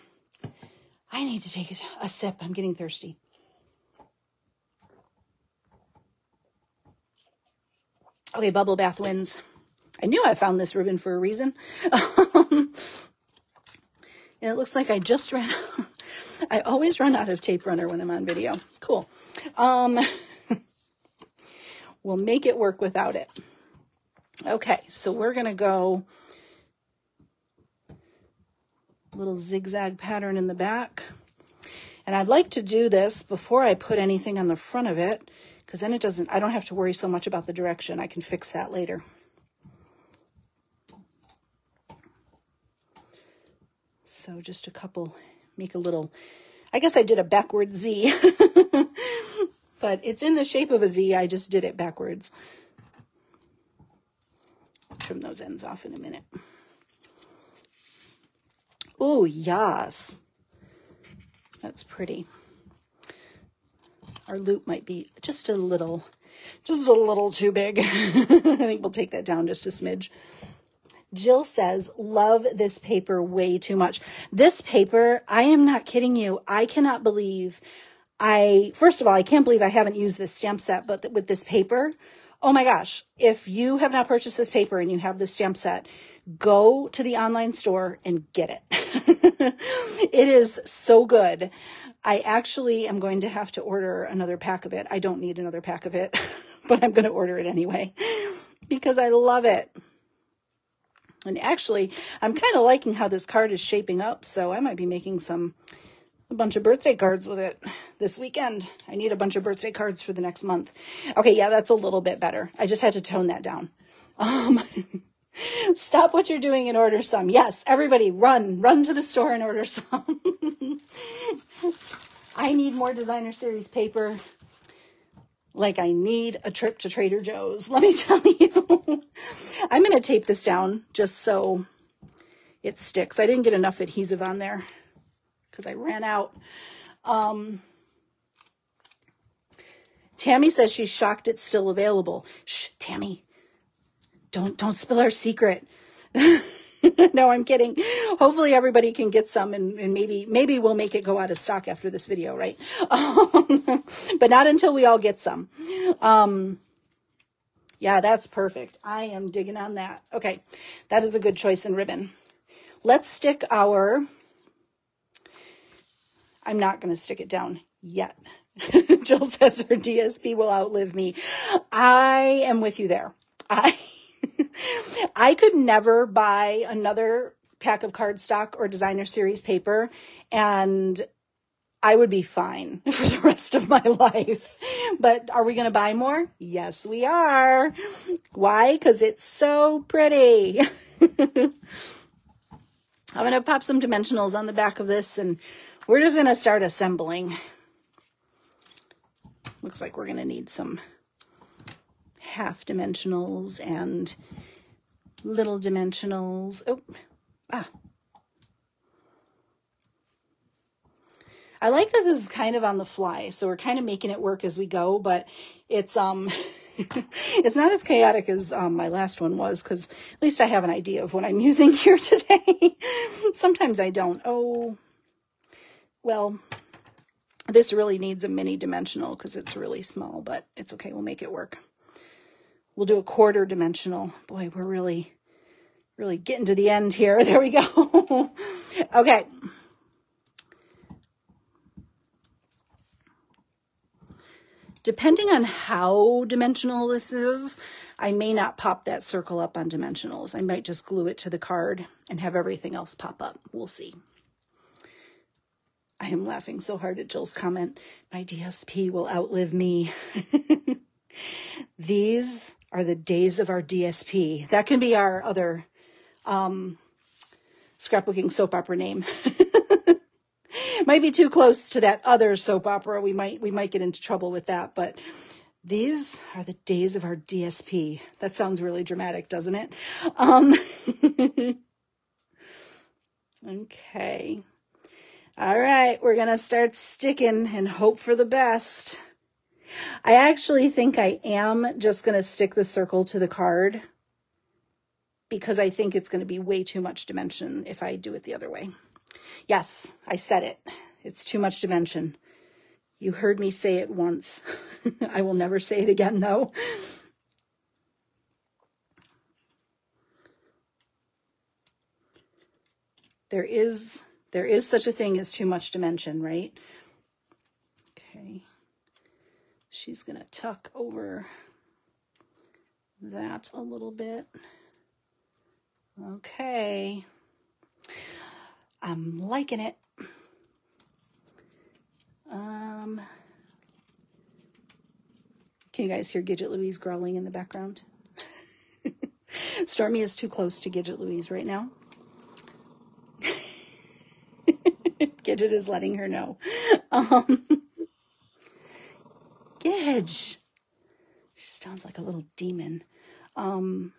I need to take a sip. I'm getting thirsty. Okay, bubble bath wins. I knew I found this ribbon for a reason. And it looks like I just ran out. I always run out of tape runner when I'm on video. Cool. We'll make it work without it. Okay, so we're going to go a little zigzag pattern in the back. And I'd like to do this before I put anything on the front of it, because then I don't have to worry so much about the direction. I can fix that later. So just a couple, make a little, I guess I did a backward Z, but it's in the shape of a Z. I just did it backwards. Trim those ends off in a minute. Oh, yes. That's pretty. Our loop might be just a little too big. I think we'll take that down just a smidge. Jill says, love this paper way too much. This paper, I am not kidding you. I cannot believe first of all, I can't believe I haven't used this stamp set, but with this paper, oh my gosh, if you have not purchased this paper and you have this stamp set, go to the online store and get it. It is so good. I actually am going to have to order another pack of it. I don't need another pack of it, but I'm going to order it anyway because I love it. And actually, I'm kind of liking how this card is shaping up, so I might be making a bunch of birthday cards with it this weekend. I need a bunch of birthday cards for the next month. Okay, yeah, that's a little bit better. I just had to tone that down. Stop what you're doing and order some. Yes, everybody run to the store and order some. I need more designer series paper. Like I need a trip to Trader Joe's. Let me tell you. I'm going to tape this down just so it sticks. I didn't get enough adhesive on there because I ran out. Tammy says she's shocked it's still available. Shh, Tammy. Don't spill our secret. No, I'm kidding. Hopefully everybody can get some and maybe we'll make it go out of stock after this video, right? But not until we all get some. Yeah, that's perfect. I am digging on that. Okay, that is a good choice in ribbon. Let's stick I'm not going to stick it down yet. Jill says her DSP will outlive me. I am with you there. I could never buy another pack of cardstock or designer series paper, and I would be fine for the rest of my life. But are we going to buy more? Yes, we are. Why? Because it's so pretty. I'm going to pop some dimensionals on the back of this, and we're just going to start assembling. Looks like we're going to need some half dimensionals and little dimensionals. I like that this is kind of on the fly, so we're kind of making it work as we go, but it's it's not as chaotic as my last one was, because at least I have an idea of what I'm using here today. Sometimes I don't. Oh, well, this really needs a mini dimensional because it's really small, but it's okay. We'll make it work. We'll do a quarter dimensional. Boy, we're really getting to the end here. There we go. Okay. Depending on how dimensional this is, I may not pop that circle up on dimensionals. I might just glue it to the card and have everything else pop up. We'll see. I am laughing so hard at Jill's comment. My DSP will outlive me. These are the days of our DSP. That can be our other scrapbooking soap opera name. Might be too close to that other soap opera. We might get into trouble with that, but These are the days of our DSP. That sounds really dramatic, doesn't it? Okay. All right, we're going to start sticking and hope for the best. I actually think I am just going to stick the circle to the card because I think it's going to be way too much dimension if I do it the other way. Yes, I said it. It's too much dimension. You heard me say it once. I will never say it again, though. There is such a thing as too much dimension, right? Okay. She's going to tuck over that a little bit. Okay. I'm liking it. Can you guys hear Gidget Louise growling in the background? Stormy is too close to Gidget Louise right now. Gidget is letting her know. Gidge. She sounds like a little demon. Oh.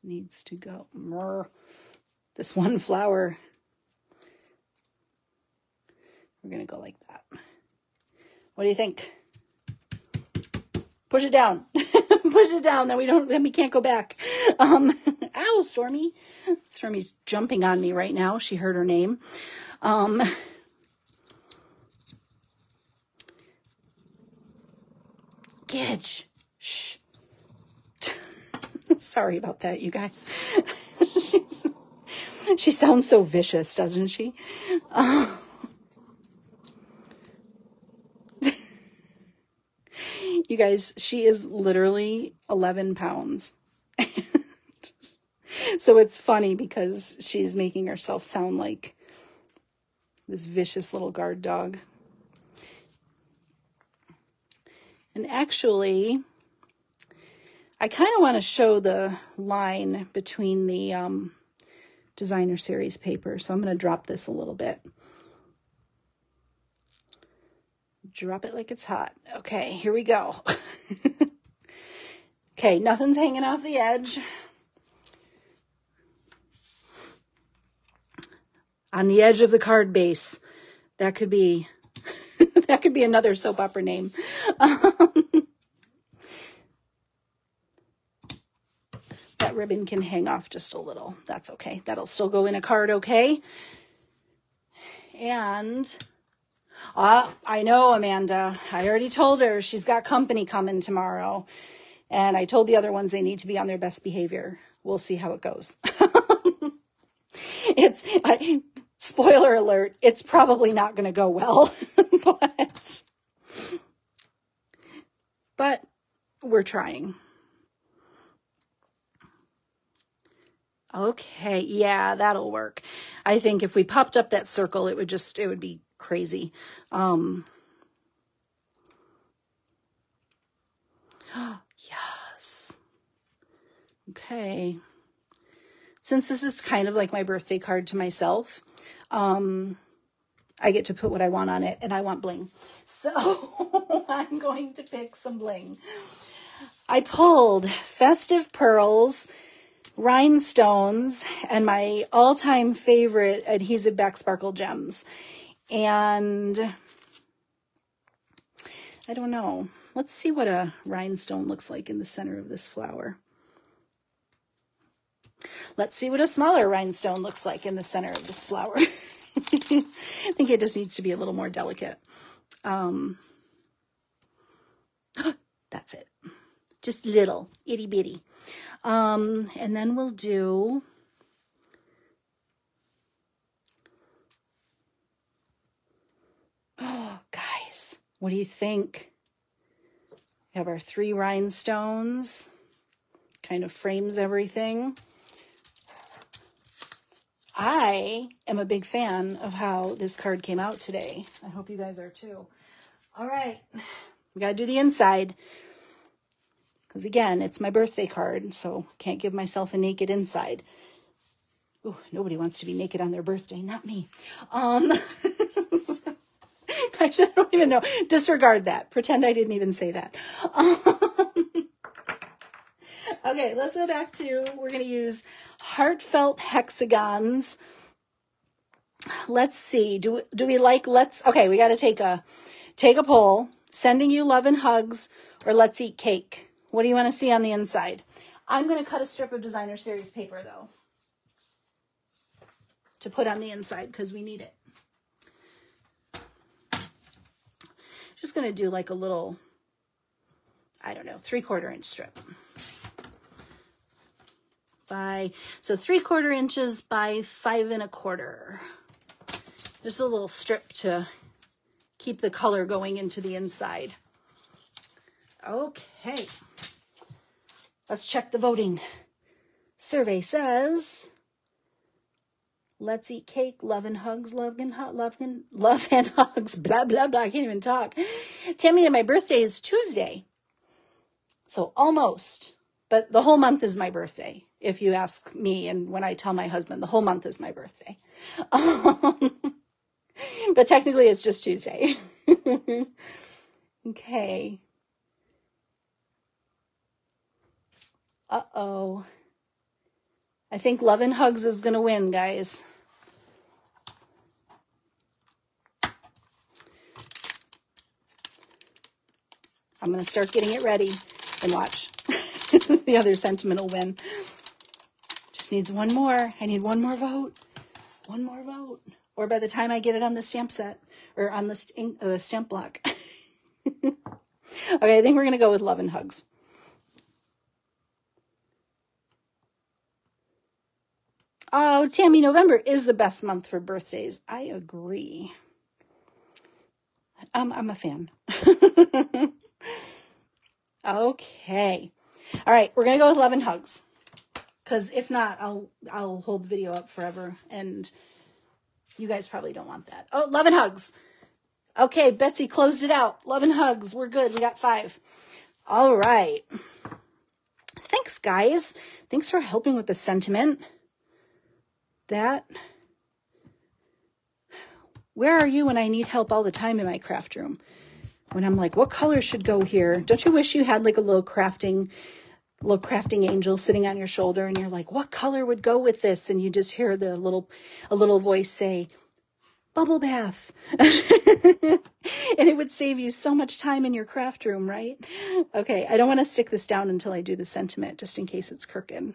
Needs to go. This one flower. We're going to go like that. What do you think? Push it down. Push it down. Then we can't go back. Ow, Stormy. Stormy's jumping on me right now. She heard her name. Gidge. Shh. Sorry about that, you guys. She sounds so vicious, doesn't she? You guys, she is literally 11 pounds. So it's funny because she's making herself sound like this vicious little guard dog. And actually, I kind of want to show the line between the designer series paper. So I'm going to drop this a little bit. Drop it like it's hot. Okay, here we go. Okay, nothing's hanging off the edge. On the edge of the card base. That could be that could be another soap opera name. That ribbon can hang off just a little. That's okay. That'll still go in a card, okay? And I know, Amanda. I already told her she's got company coming tomorrow. And I told the other ones they need to be on their best behavior. We'll see how it goes. Spoiler alert, it's probably not going to go well. But we're trying. Okay, yeah, that'll work. I think if we popped up that circle, it would be crazy. Yes. Okay. Since this is kind of like my birthday card to myself, I get to put what I want on it, and I want bling. So I'm going to pick some bling. I pulled Festive Pearls, Rhinestones, and my all-time favorite adhesive back sparkle gems. And I don't know. Let's see what a rhinestone looks like in the center of this flower. Let's see what a smaller rhinestone looks like in the center of this flower. I think it just needs to be a little more delicate. That's it. Just little, itty bitty. And then we'll do guys, what do you think? We have our 3 rhinestones. Kind of frames everything. I am a big fan of how this card came out today. I hope you guys are too. All right, we got to do the inside. Because again, it's my birthday card, so can't give myself a naked inside. Ooh, nobody wants to be naked on their birthday, not me. I don't even know. Disregard that. Pretend I didn't even say that. Okay, let's go back to, we're going to use heartfelt hexagons. Let's see. Do we like, okay, we got to take a poll. Sending you love and hugs or let's eat cake. What do you want to see on the inside? I'm going to cut a strip of designer series paper though, to put on the inside because we need it. Just going to do like a little, I don't know, 3/4 inch strip. So 3/4 inches by 5 1/4. Just a little strip to keep the color going into the inside. Okay. Let's check the voting. Survey says, let's eat cake, love and hugs, love and hugs, blah, blah, blah. I can't even talk. Tammy, my birthday is Tuesday. So almost, but the whole month is my birthday. If you ask me, and when I tell my husband, the whole month is my birthday. But technically it's just Tuesday. Okay. Uh-oh. I think love and hugs is going to win, guys. I'm going to start getting it ready and watch. The other sentiment will win. Just needs one more. I need one more vote. One more vote. Or by the time I get it on the stamp set or on the stamp block. Okay, I think we're going to go with love and hugs. Oh, Tammy, November is the best month for birthdays. I agree. I'm a fan. Okay. All right, we're going to go with love and hugs. Because if not, I'll hold the video up forever. And you guys probably don't want that. Oh, love and hugs. Okay, Betsy closed it out. Love and hugs. We're good. We got 5. All right. Thanks, guys. Thanks for helping with the sentiment. Where are you when I need help all the time in my craft room? When I'm like, what color should go here? Don't you wish you had like a little crafting angel sitting on your shoulder and you're like, what color would go with this? And you just hear a little voice say, bubble bath. And it would save you so much time in your craft room, right? Okay, I don't want to stick this down until I do the sentiment, just in case it's crooked.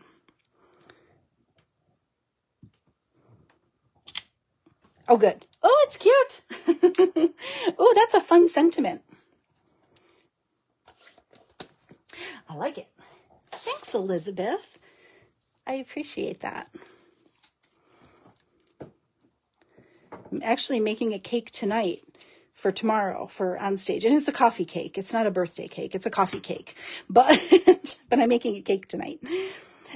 Oh, good. Oh, it's cute. Oh, that's a fun sentiment. I like it. Thanks, Elizabeth. I appreciate that. I'm actually making a cake tonight for tomorrow for on stage. And it's a coffee cake. It's not a birthday cake. It's a coffee cake. But I'm making a cake tonight.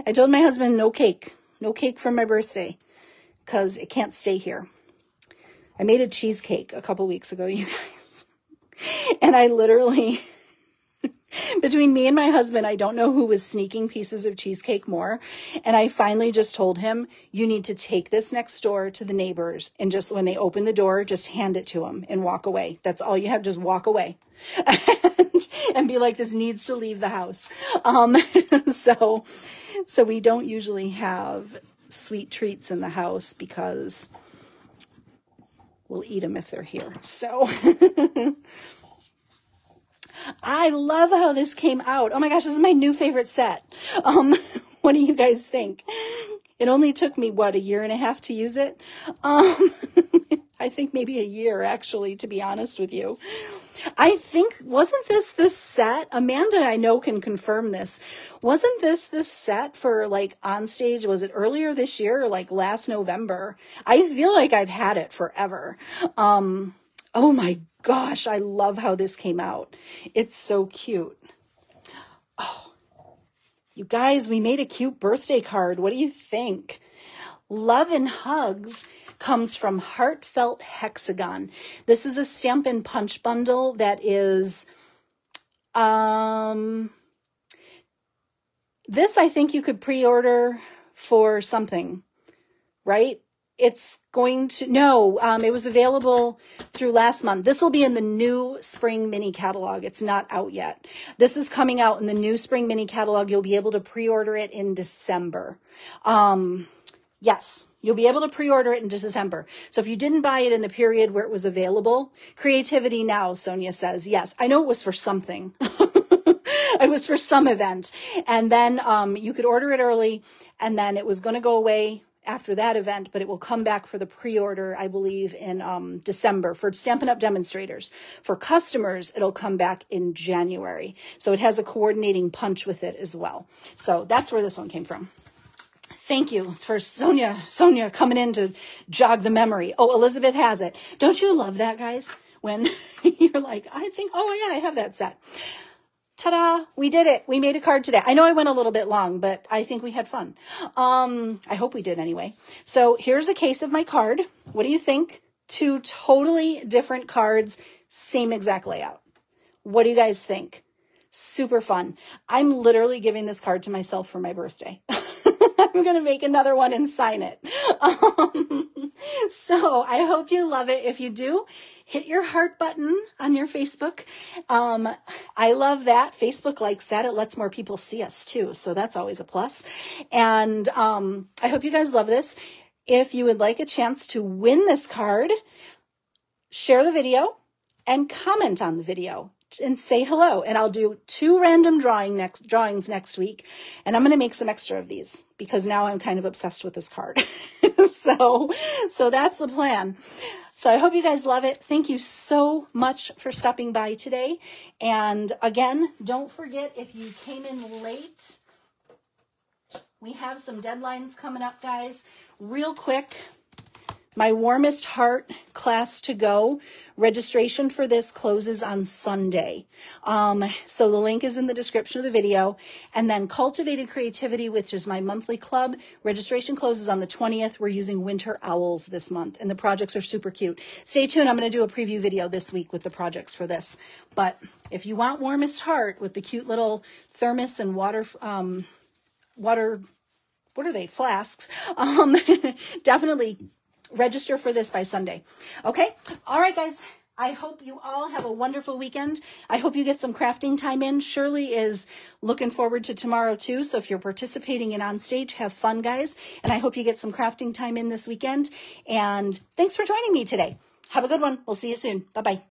I told my husband no cake for my birthday because it can't stay here. I made a cheesecake a couple weeks ago, you guys. And I literally, between me and my husband, I don't know who was sneaking pieces of cheesecake more. And I finally just told him, you need to take this next door to the neighbors. And just when they open the door, just hand it to them and walk away. That's all you have. Just walk away and be like, this needs to leave the house. So we don't usually have sweet treats in the house because we'll eat them if they're here. So I love how this came out. Oh my gosh, this is my new favorite set. What do you guys think? It only took me, a year and a half to use it? I think maybe a year, actually, to be honest with you. I think, wasn't this set? Amanda, I know, can confirm this. Wasn't this set for like on stage? Was it earlier this year or like last November? I feel like I've had it forever. Oh my gosh, I love how this came out. It's so cute. Oh, you guys, we made a cute birthday card. What do you think? Love and hugs comes from Heartfelt Hexagon. This is a Stampin' Punch bundle that is, this I think you could pre-order for something. right? It's going to, no, it was available through last month. This will be in the new spring mini catalog. It's not out yet. This is coming out in the new spring mini catalog. You'll be able to pre-order it in December. Yes, you'll be able to pre-order it in December. So if you didn't buy it in the period where it was available, Creativity Now, Sonia says, yes, I know it was for something. It was for some event. And then you could order it early, and then it was going to go away after that event, but it will come back for the pre-order, I believe, in December for Stampin' Up! Demonstrators. For customers, it'll come back in January. So it has a coordinating punch with it as well. So that's where this one came from. Thank you for Sonia coming in to jog the memory. Oh, Elizabeth has it. Don't you love that, guys? When you're like, I think, oh yeah, I have that set. Ta-da, we did it. We made a card today. I know I went a little bit long, but I think we had fun. I hope we did anyway. So here's a case of my card. What do you think? 2 totally different cards, same exact layout. What do you guys think? Super fun. I'm literally giving this card to myself for my birthday. I'm going to make another one and sign it. So I hope you love it. If you do, hit your heart button on your Facebook. I love that. Facebook likes that. It lets more people see us too. So that's always a plus. And I hope you guys love this. If you would like a chance to win this card, share the video and comment on the video and say hello. And I'll do 2 random drawings next week. And I'm going to make some extra of these because now I'm kind of obsessed with this card. So that's the plan. So I hope you guys love it. Thank you so much for stopping by today. And again, don't forget, if you came in late, we have some deadlines coming up, guys. Real quick, my Warmest Heart class to go. Registration for this closes on Sunday. So the link is in the description of the video. And then Cultivated Creativity, which is my monthly club, registration closes on the 20th. We're using winter owls this month, and the projects are super cute. Stay tuned. I'm going to do a preview video this week with the projects for this. But if you want Warmest Heart with the cute little thermos and water, what are they? Flasks. Definitely register for this by Sunday. Okay. All right, guys. I hope you all have a wonderful weekend. I hope you get some crafting time in. Shirley is looking forward to tomorrow too. So if you're participating in On Stage, have fun, guys. And I hope you get some crafting time in this weekend. And thanks for joining me today. Have a good one. We'll see you soon. Bye-bye.